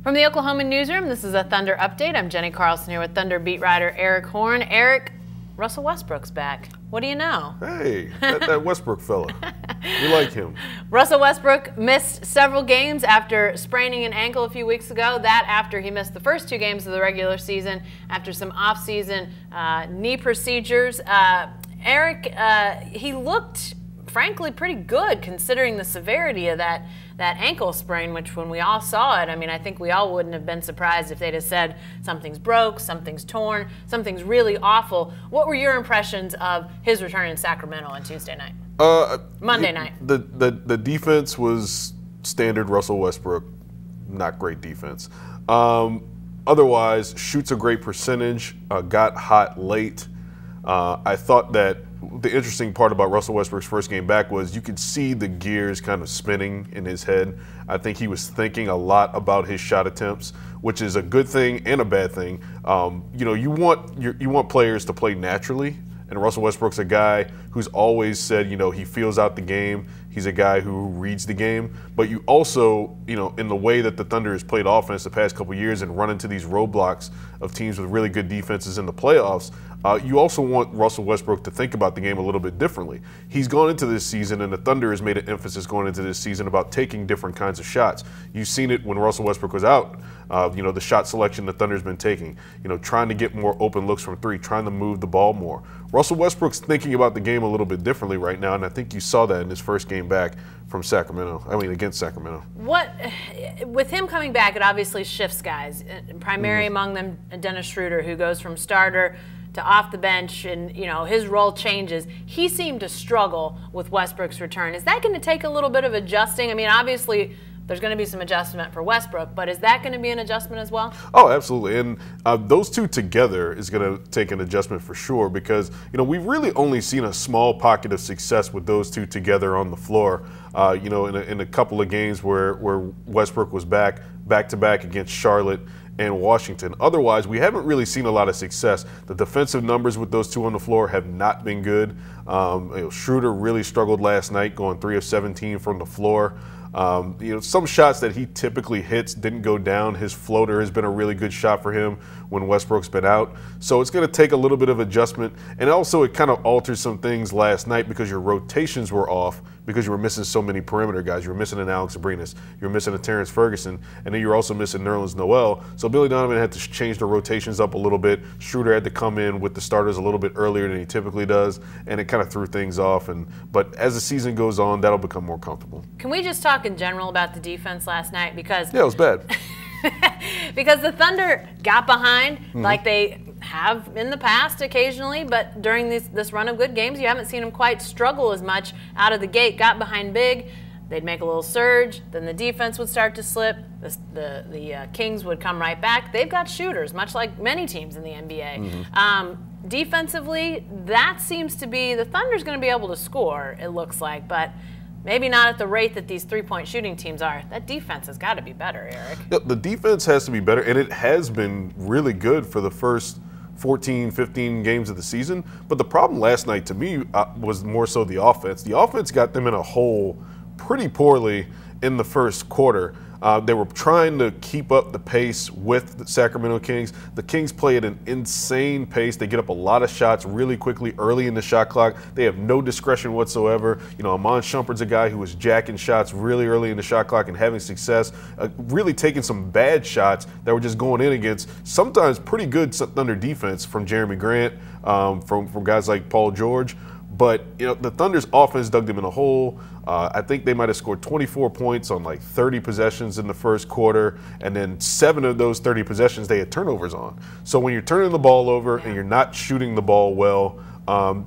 From the Oklahoman newsroom, this is a Thunder update. I'm Jenny Carlson here with Thunder beat writer Eric Horn. Eric, Russell Westbrook's back. What do you know? Hey, that Westbrook fella. We like him. Russell Westbrook missed several games after spraining an ankle a few weeks ago. That after he missed the first 2 games of the regular season after some off-season knee procedures. Eric, he looked frankly pretty good considering the severity of that ankle sprain, which when we all saw it, I mean, I think we all wouldn't have been surprised if they'd have said something's broke, something's torn, something's really awful. What were your impressions of his return in Sacramento on Tuesday night? Monday night. The defense was standard Russell Westbrook, not great defense. Otherwise, shoots a great percentage, got hot late. I thought that the interesting part about Russell Westbrook's first game back was you could see the gears kind of spinning in his head. I think he was thinking a lot about his shot attempts, which is a good thing and a bad thing. You know, you want players to play naturally, and Russell Westbrook's a guy who's always said, you know, he feels out the game. He's a guy who reads the game. But you also, you know, in the way that the Thunder has played offense the past couple of years and run into these roadblocks of teams with really good defenses in the playoffs, you also want Russell Westbrook to think about the game a little bit differently. He's gone into this season, and the Thunder has made an emphasis going into this season about taking different kinds of shots. You've seen it when Russell Westbrook was out. You know, the shot selection the Thunder's been taking, you know, trying to get more open looks from 3, trying to move the ball more. Russell Westbrook's thinking about the game a little bit differently right now, and I think you saw that in his first game back from Sacramento. I mean, against Sacramento. With him coming back, it obviously shifts guys. Primary among them, Dennis Schroder, who goes from starter to off the bench, and you know his role changes. He seemed to struggle with Westbrook's return. Is that going to take a little bit of adjusting? I mean, obviously there's going to be some adjustment for Westbrook, but is that going to be an adjustment as well? Oh, absolutely. And those two together is going to take an adjustment for sure, because you know we've really only seen a small pocket of success with those two together on the floor. You know, in a couple of games where Westbrook was back to back against Charlotte and Washington. Otherwise, we haven't really seen a lot of success. The defensive numbers with those two on the floor have not been good. You know, Schroder really struggled last night, going 3 of 17 from the floor. You know, some shots that he typically hits didn't go down. His floater has been a really good shot for him when Westbrook's been out. So it's going to take a little bit of adjustment. And also it kind of altered some things last night because your rotations were off, because you were missing so many perimeter guys. You were missing an Alex Abrinas. You were missing a Terrence Ferguson. And then you're also missing Nerlens Noel. So Billy Donovan had to change the rotations up a little bit. Schroder had to come in with the starters a little bit earlier than he typically does. And it kind of threw things off. But as the season goes on, that'll become more comfortable. Can we just talk in general about the defense last night? Because yeah, it was bad. Because the Thunder got behind like they have in the past occasionally, but during this run of good games, you haven't seen them quite struggle as much out of the gate. Got behind big, they'd make a little surge, then the defense would start to slip. The Kings would come right back. They've got shooters, much like many teams in the NBA. Defensively, that seems to be the Thunder's going to be able to score, it looks like, but maybe not at the rate that these three-point shooting teams are. That defense has got to be better, Eric. Yeah, the defense has to be better, and it has been really good for the first 14, 15 games of the season. But the problem last night to me was more so the offense. The offense got them in a hole pretty poorly in the first quarter. They were trying to keep up the pace with the Sacramento Kings. The Kings play at an insane pace. They get up a lot of shots really quickly early in the shot clock. They have no discretion whatsoever. You know, Amon Shumpert's a guy who was jacking shots really early in the shot clock and having success, really taking some bad shots that were just going in against sometimes pretty good Thunder defense from Jeremy Grant, from guys like Paul George. But, you know, the Thunder's offense dug them in a hole. I think they might have scored 24 points on like 30 possessions in the first quarter, and then 7 of those 30 possessions they had turnovers on. So when you're turning the ball over and you're not shooting the ball well,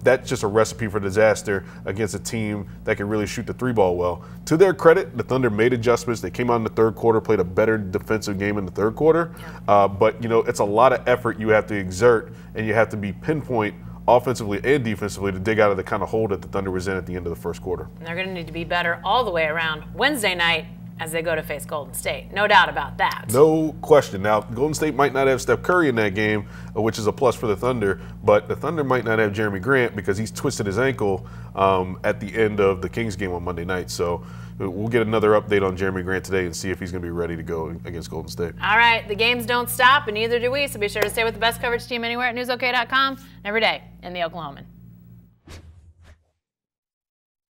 that's just a recipe for disaster against a team that can really shoot the 3-ball well. To their credit, the Thunder made adjustments. They came out in the third quarter, played a better defensive game in the third quarter. But, you know, it's a lot of effort you have to exert, and you have to be pinpoint offensively and defensively to dig out of the kind of hole that the Thunder was in at the end of the first quarter. And they're going to need to be better all the way around. Wednesday night, as they go to face Golden State. No doubt about that. No question. Now, Golden State might not have Steph Curry in that game, which is a plus for the Thunder, but the Thunder might not have Jeremy Grant because he's twisted his ankle at the end of the Kings game on Monday night. So we'll get another update on Jeremy Grant today and see if he's going to be ready to go against Golden State. All right. The games don't stop, and neither do we, so be sure to stay with the best coverage team anywhere at newsok.com and every day in the Oklahoman.